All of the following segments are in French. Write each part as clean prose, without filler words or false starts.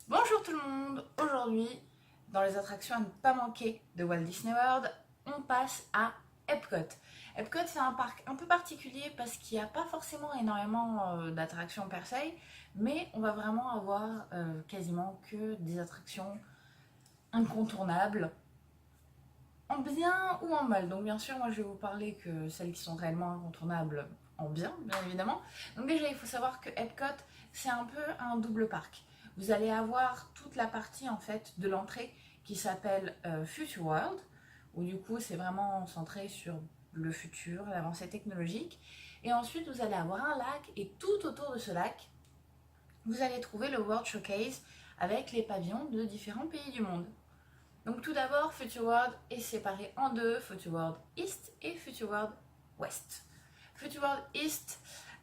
Bonjour tout le monde. Aujourd'hui, dans les attractions à ne pas manquer de Walt Disney World, on passe à Epcot. Epcot, c'est un parc un peu particulier parce qu'il n'y a pas forcément énormément d'attractions per se, mais on va vraiment avoir quasiment que des attractions incontournables, en bien ou en mal. Donc bien sûr, moi je vais vous parler que celles qui sont réellement incontournables en bien, bien évidemment. Donc déjà, il faut savoir que Epcot, c'est un peu un double parc. Vous allez avoir toute la partie en fait de l'entrée qui s'appelle Future World, où du coup c'est vraiment centré sur le futur, l'avancée technologique. Et ensuite, vous allez avoir un lac, et tout autour de ce lac, vous allez trouver le World Showcase avec les pavillons de différents pays du monde. Donc tout d'abord, Future World est séparé en deux, Future World East et Future World West. Future World East,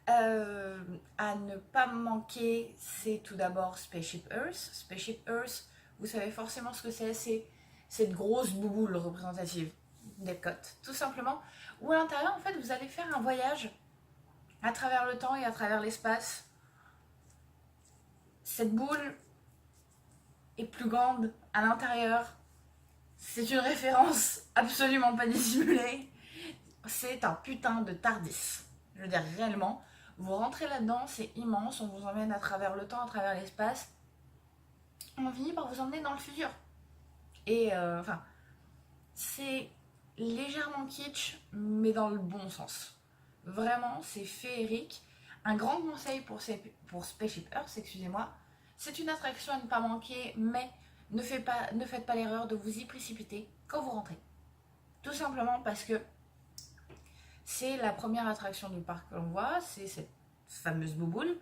à ne pas manquer, c'est tout d'abord Spaceship Earth. Spaceship Earth, vous savez forcément ce que c'est cette grosse bouboule représentative d'Epcot, tout simplement, où à l'intérieur, en fait, vous allez faire un voyage à travers le temps et à travers l'espace. Cette boule est plus grande à l'intérieur. C'est une référence absolument pas dissimulée. C'est un putain de Tardis. Je veux dire, réellement, vous rentrez là-dedans, c'est immense, on vous emmène à travers le temps, à travers l'espace. On finit par vous emmener dans le futur. Et enfin, c'est légèrement kitsch, mais dans le bon sens. Vraiment, c'est féerique. Un grand conseil pour Spaceship Earth, excusez-moi, c'est une attraction à ne pas manquer, mais ne faites pas l'erreur de vous y précipiter quand vous rentrez. Tout simplement parce que c'est la première attraction du parc que l'on voit, c'est cette fameuse bouboule.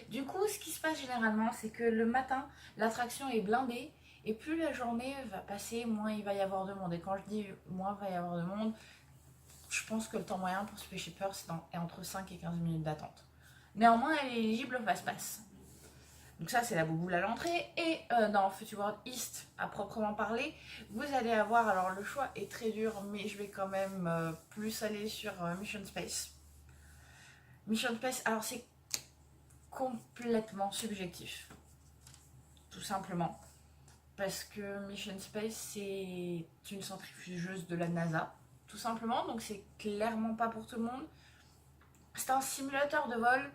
Du coup, ce qui se passe généralement, c'est que le matin, l'attraction est blindée, et plus la journée va passer, moins il va y avoir de monde. Et quand je dis moins il va y avoir de monde, je pense que le temps moyen pour Spaceship Earth est entre 5 et 15 minutes d'attente. Néanmoins, elle est éligible au fast-pass. Donc ça, c'est la bouboule à l'entrée. Et dans Future World East, à proprement parler, vous allez avoir, alors le choix est très dur, mais je vais quand même plus aller sur Mission Space. Mission Space, alors c'est complètement subjectif, tout simplement. Parce que Mission Space, c'est une centrifugeuse de la NASA, tout simplement. Donc c'est clairement pas pour tout le monde. C'est un simulateur de vol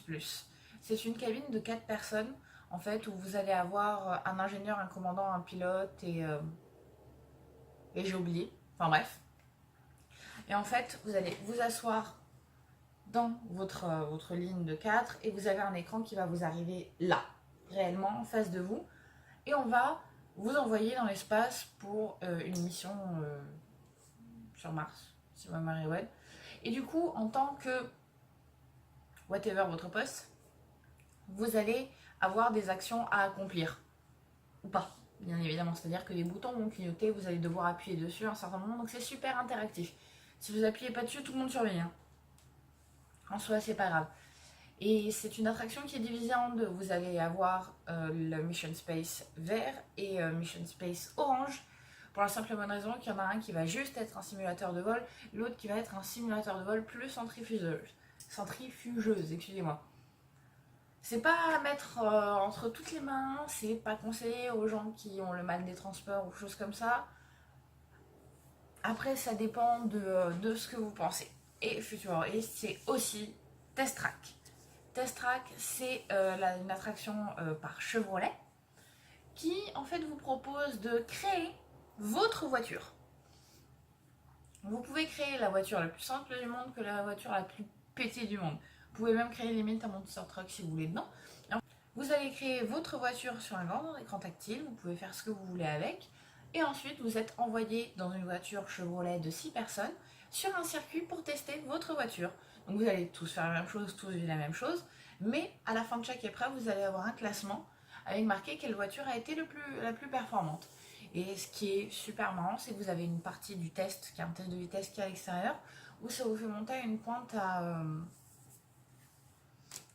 plus. C'est une cabine de 4 personnes, en fait, où vous allez avoir un ingénieur, un commandant, un pilote et j'ai oublié. Enfin bref. Et en fait, vous allez vous asseoir dans votre ligne de 4 et vous avez un écran qui va vous arriver là, réellement en face de vous. Et on va vous envoyer dans l'espace pour une mission sur Mars, si ma mémoire est bonne. Et du coup, en tant que whatever votre poste, vous allez avoir des actions à accomplir. Ou pas, bien évidemment. C'est-à-dire que les boutons vont clignoter, vous allez devoir appuyer dessus à un certain moment. Donc c'est super interactif. Si vous appuyez pas dessus, tout le monde surveille. Hein. En soi, c'est pas grave. Et c'est une attraction qui est divisée en deux. Vous allez avoir le Mission Space vert et Mission Space orange. Pour la simple bonne raison qu'il y en a un qui va juste être un simulateur de vol, l'autre qui va être un simulateur de vol plus centrifugeuse, excusez-moi. C'est pas à mettre entre toutes les mains, c'est pas conseillé aux gens qui ont le mal des transports ou choses comme ça. Après, ça dépend de ce que vous pensez. Et Futurist, c'est aussi Test Track. Test Track, c'est une attraction par Chevrolet qui en fait vous propose de créer votre voiture. Vous pouvez créer la voiture la plus simple du monde que la voiture la plus pétée du monde. Vous pouvez même créer limite un monster truck si vous voulez dedans. Vous allez créer votre voiture sur un grand écran tactile, vous pouvez faire ce que vous voulez avec. Et ensuite, vous êtes envoyé dans une voiture Chevrolet de 6 personnes sur un circuit pour tester votre voiture. Donc vous allez tous faire la même chose, tous vivre la même chose. Mais à la fin de chaque épreuve, vous allez avoir un classement avec marqué quelle voiture a été la plus performante. Et ce qui est super marrant, c'est que vous avez une partie du test, qui est un test de vitesse qui est à l'extérieur, où ça vous fait monter à une pointe à...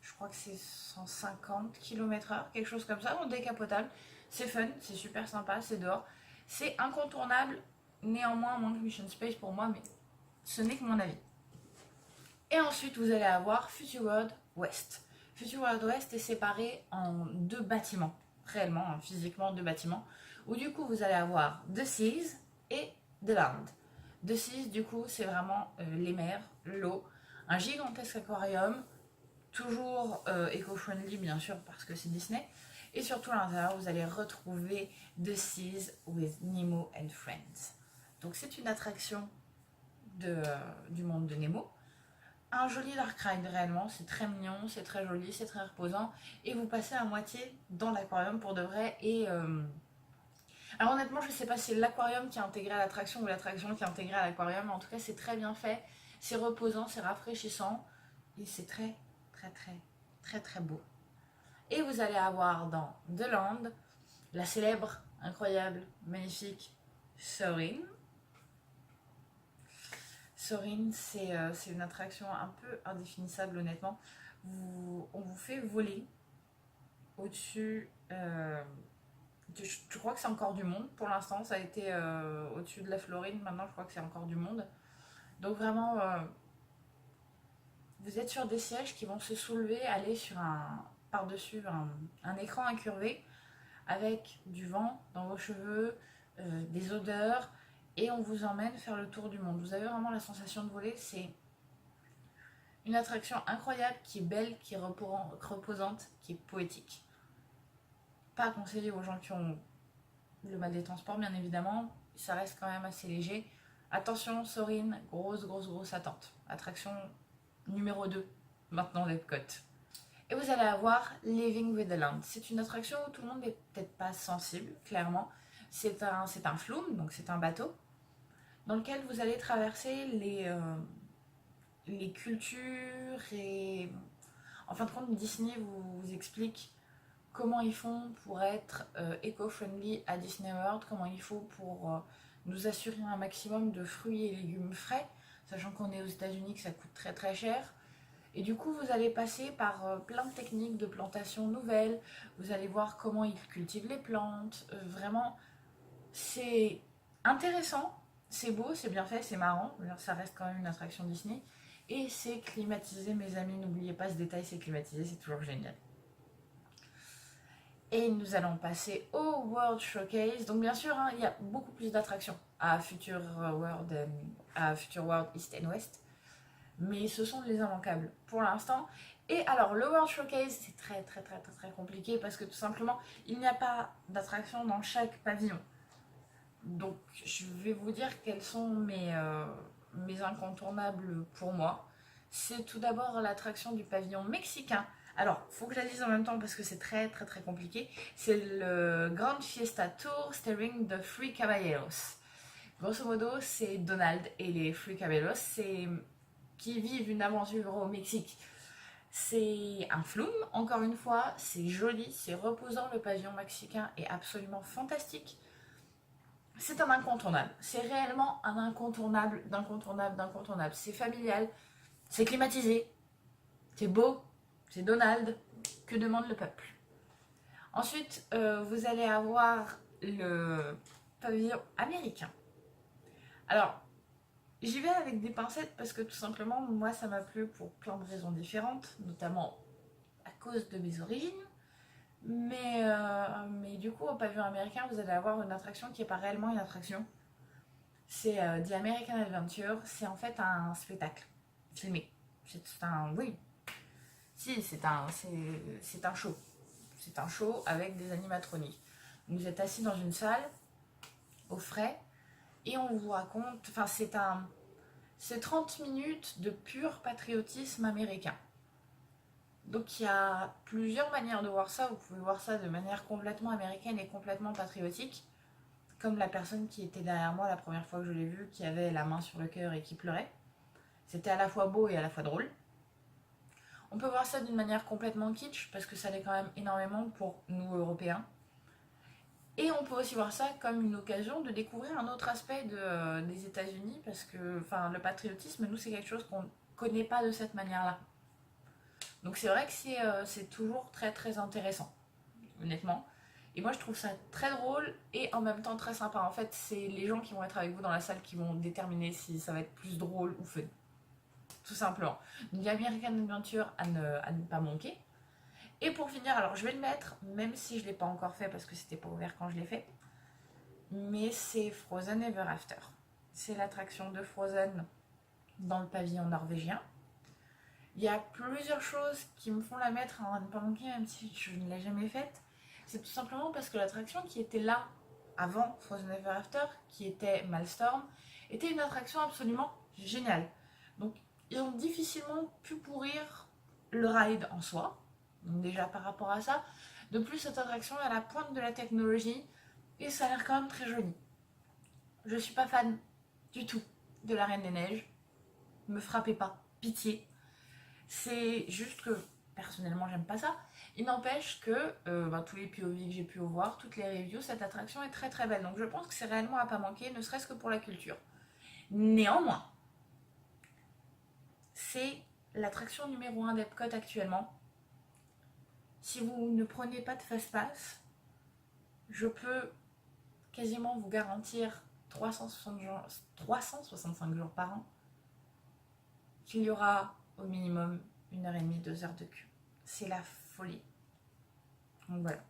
je crois que c'est 150 km/h, quelque chose comme ça, en décapotable. C'est fun, c'est super sympa, c'est dehors. C'est incontournable, néanmoins, moins que Mission Space pour moi, mais ce n'est que mon avis. Et ensuite, vous allez avoir Future World West. Future World West est séparé en deux bâtiments, réellement, hein, physiquement deux bâtiments, où du coup vous allez avoir The Seas et The Land. The Seas, du coup, c'est vraiment les mers, l'eau, un gigantesque aquarium, toujours éco-friendly bien sûr parce que c'est Disney. Et surtout à l'intérieur, vous allez retrouver The Seas with Nemo and Friends. Donc c'est une attraction du monde de Nemo. Un joli dark ride réellement, c'est très mignon, c'est très joli, c'est très reposant. Et vous passez à moitié dans l'aquarium pour de vrai. Alors honnêtement, je sais pas si c'est l'aquarium qui est intégré à l'attraction ou l'attraction qui est intégrée à l'aquarium. Mais en tout cas, c'est très bien fait, c'est reposant, c'est rafraîchissant. Et c'est très, très, très, très, très beau. Et vous allez avoir dans The Land la célèbre, incroyable, magnifique Soarin'. Soarin', c'est une attraction un peu indéfinissable, honnêtement. On vous fait voler au-dessus. Je crois que c'est encore du monde pour l'instant. Ça a été au-dessus de la Floride. Maintenant, je crois que c'est encore du monde. Donc, vraiment, vous êtes sur des sièges qui vont se soulever, aller sur par-dessus un écran incurvé avec du vent dans vos cheveux, des odeurs, et on vous emmène faire le tour du monde. Vous avez vraiment la sensation de voler, c'est une attraction incroyable, qui est belle, qui est reposante, qui est poétique. Pas à conseiller aux gens qui ont le mal des transports, bien évidemment, ça reste quand même assez léger. Attention, Soarin', grosse attente. Attraction numéro 2, maintenant l'Epcot. Et vous allez avoir Living with the Land. C'est une attraction où tout le monde n'est peut-être pas sensible, clairement. C'est un flume, donc c'est un bateau, dans lequel vous allez traverser les cultures et... En fin de compte, Disney vous explique comment ils font pour être éco-friendly à Disney World, comment il faut pour nous assurer un maximum de fruits et légumes frais, sachant qu'on est aux États-Unis, que ça coûte très très cher. Et du coup, vous allez passer par plein de techniques de plantation nouvelles. Vous allez voir comment ils cultivent les plantes. Vraiment, c'est intéressant, c'est beau, c'est bien fait, c'est marrant. Ça reste quand même une attraction Disney. Et c'est climatisé, mes amis. N'oubliez pas ce détail, c'est climatisé, c'est toujours génial. Et nous allons passer au World Showcase. Donc bien sûr, hein, il y a beaucoup plus d'attractions à Future World East and West. Mais ce sont les immanquables pour l'instant. Et alors, le World Showcase, c'est très compliqué parce que tout simplement, il n'y a pas d'attraction dans chaque pavillon. Donc, je vais vous dire quels sont mes incontournables pour moi. C'est tout d'abord l'attraction du pavillon mexicain. Alors, il faut que je la dise en même temps parce que c'est très compliqué. C'est le Grand Fiesta Tour Starring the Three Caballeros. Grosso modo, c'est Donald et les Three Caballeros. C'est qui vivent une aventure au Mexique. C'est un flume, encore une fois, c'est joli, c'est reposant, le pavillon mexicain est absolument fantastique. C'est un incontournable, c'est réellement un incontournable, d'incontournable. C'est familial, c'est climatisé, c'est beau, c'est Donald, que demande le peuple. Ensuite, vous allez avoir le pavillon américain. Alors, j'y vais avec des pincettes parce que tout simplement, moi, ça m'a plu pour plein de raisons différentes, notamment à cause de mes origines. Mais du coup, au pavillon américain, vous allez avoir une attraction qui n'est pas réellement une attraction. C'est The American Adventure. C'est en fait un spectacle filmé. Oui. Si, c'est un show. C'est un show avec des animatroniques. Vous êtes assis dans une salle, au frais, et on vous raconte... Enfin, c'est 30 minutes de pur patriotisme américain. Donc il y a plusieurs manières de voir ça. Vous pouvez voir ça de manière complètement américaine et complètement patriotique. Comme la personne qui était derrière moi la première fois que je l'ai vue, qui avait la main sur le cœur et qui pleurait. C'était à la fois beau et à la fois drôle. On peut voir ça d'une manière complètement kitsch, parce que ça l'est quand même énormément pour nous Européens. Et on peut aussi voir ça comme une occasion de découvrir un autre aspect des États-Unis, parce que le patriotisme, nous, c'est quelque chose qu'on ne connaît pas de cette manière-là. Donc c'est vrai que c'est toujours très intéressant, honnêtement. Et moi, je trouve ça très drôle et en même temps très sympa. En fait, c'est les gens qui vont être avec vous dans la salle qui vont déterminer si ça va être plus drôle ou fun. Tout simplement. Donc, American Adventure à ne pas manquer. Et pour finir, alors je vais le mettre, même si je ne l'ai pas encore fait parce que c'était pas ouvert quand je l'ai fait, mais c'est Frozen Ever After. C'est l'attraction de Frozen dans le pavillon norvégien. Il y a plusieurs choses qui me font la mettre à ne pas manquer, même si je ne l'ai jamais faite. C'est tout simplement parce que l'attraction qui était là avant Frozen Ever After, qui était Maelstrom, était une attraction absolument géniale. Donc ils ont difficilement pu pourrir le ride en soi. Donc déjà par rapport à ça. De plus, cette attraction est à la pointe de la technologie et ça a l'air quand même très joli. Je suis pas fan du tout de la Reine des Neiges. Me frappez pas, pitié. C'est juste que personnellement j'aime pas ça. Il n'empêche que tous les POV que j'ai pu voir, toutes les reviews, cette attraction est très très belle. Donc je pense que c'est réellement à pas manquer, ne serait-ce que pour la culture. Néanmoins, c'est l'attraction numéro 1 d'Epcot actuellement. Si vous ne prenez pas de Fast Pass, je peux quasiment vous garantir 365 jours par an qu'il y aura au minimum 1h30, 2 heures de queue. C'est la folie. Donc voilà.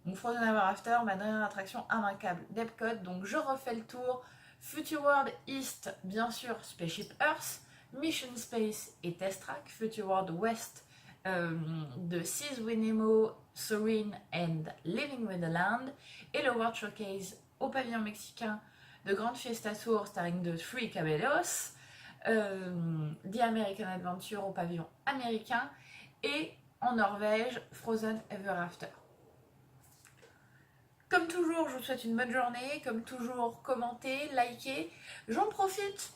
Donc Frozen Ever After, ma dernière attraction immanquable d'Epcot. Donc je refais le tour. Future World East, bien sûr, Spaceship Earth. Mission Space et Test Track. Future World West, de Seas with Nemo, Soarin' and Living with the Land. Et le World Showcase au pavillon mexicain de Grand Fiesta Tour starring de Three Caballos. The American Adventure au pavillon américain. Et en Norvège, Frozen Ever After. Comme toujours, je vous souhaite une bonne journée. Comme toujours, commentez, likez. J'en profite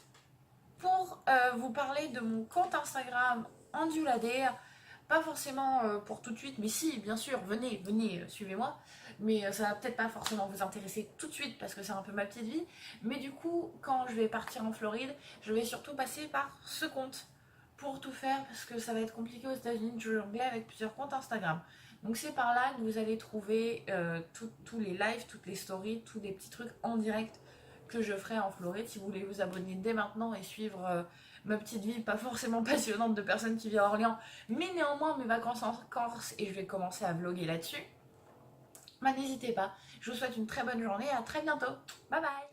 pour vous parler de mon compte Instagram Andulader. Pas forcément pour tout de suite, mais si, bien sûr, venez, suivez-moi. Mais ça va peut-être pas forcément vous intéresser tout de suite parce que c'est un peu ma petite vie. Mais du coup, quand je vais partir en Floride, je vais surtout passer par ce compte pour tout faire parce que ça va être compliqué aux États-Unis de jouer anglais avec plusieurs comptes Instagram. Donc c'est par là que vous allez trouver tous les lives, toutes les stories, tous les petits trucs en direct que je ferai en Floride. Si vous voulez vous abonner dès maintenant et suivre ma petite vie, pas forcément passionnante de personne qui vit à Orléans, mais néanmoins mes vacances en Corse, et je vais commencer à vlogger là-dessus, n'hésitez pas. Je vous souhaite une très bonne journée et à très bientôt. Bye bye.